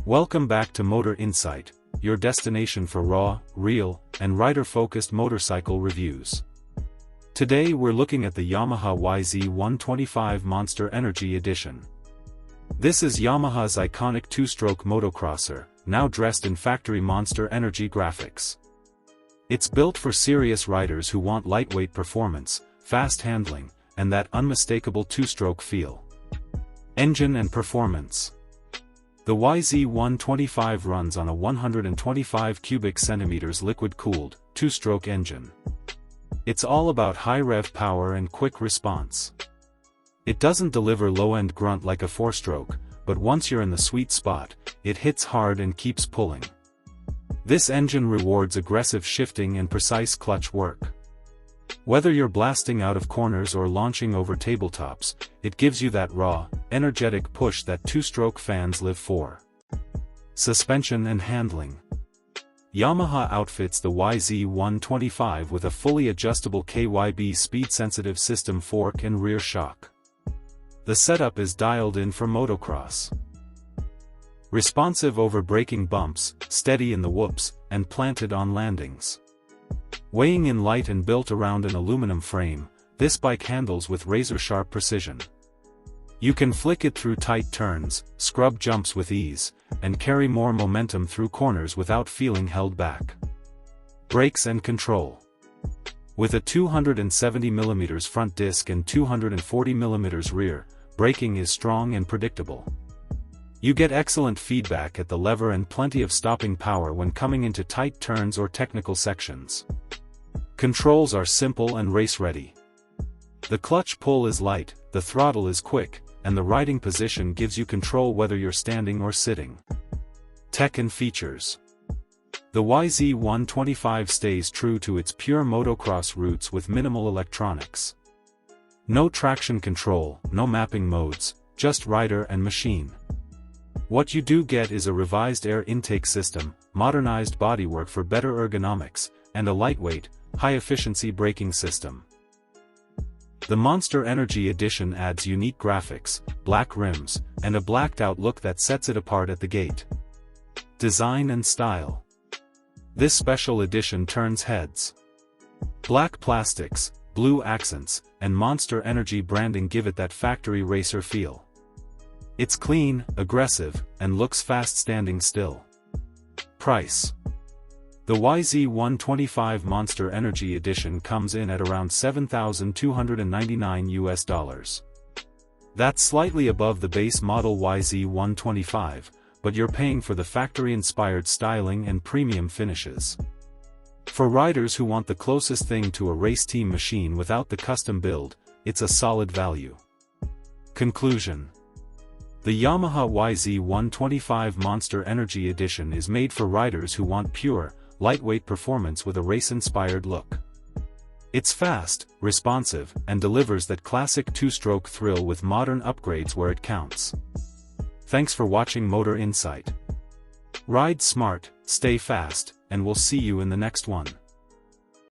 Welcome back to Motor Insight, your destination for raw, real, and rider-focused motorcycle reviews. Today we're looking at the Yamaha YZ125 Monster Energy Edition. This is Yamaha's iconic two-stroke motocrosser, now dressed in factory Monster Energy graphics. It's built for serious riders who want lightweight performance, fast handling, and that unmistakable two-stroke feel. Engine and performance. The YZ125 runs on a 125 cubic centimeters liquid-cooled, two-stroke engine. It's all about high rev power and quick response. It doesn't deliver low-end grunt like a four-stroke, but once you're in the sweet spot, it hits hard and keeps pulling. This engine rewards aggressive shifting and precise clutch work. Whether you're blasting out of corners or launching over tabletops, it gives you that raw, energetic push that two-stroke fans live for. Suspension and handling. Yamaha outfits the YZ125 with a fully adjustable KYB speed-sensitive system fork and rear shock. The setup is dialed in for motocross. Responsive over braking bumps, steady in the whoops, and planted on landings. Weighing in light and built around an aluminum frame, this bike handles with razor-sharp precision. You can flick it through tight turns, scrub jumps with ease, and carry more momentum through corners without feeling held back. Brakes and control. With a 270mm front disc and 240mm rear, braking is strong and predictable. You get excellent feedback at the lever and plenty of stopping power when coming into tight turns or technical sections. Controls are simple and race-ready. The clutch pull is light, the throttle is quick, and the riding position gives you control whether you're standing or sitting. Tech and features. The YZ125 stays true to its pure motocross roots with minimal electronics. No traction control, no mapping modes, just rider and machine. What you do get is a revised air intake system, modernized bodywork for better ergonomics, and a lightweight, high-efficiency braking system. The Monster Energy Edition adds unique graphics, black rims, and a blacked-out look that sets it apart at the gate. Design and style. This special edition turns heads. Black plastics, blue accents, and Monster Energy branding give it that factory racer feel. It's clean, aggressive, and looks fast standing still. Price. The YZ125 Monster Energy Edition comes in at around $7,299. That's slightly above the base model YZ125, but you're paying for the factory-inspired styling and premium finishes. For riders who want the closest thing to a race team machine without the custom build, it's a solid value. Conclusion. The Yamaha YZ125 Monster Energy Edition is made for riders who want pure, lightweight performance with a race-inspired look. It's fast, responsive, and delivers that classic two-stroke thrill with modern upgrades where it counts. Thanks for watching Motor Insight. Ride smart, stay fast, and we'll see you in the next one.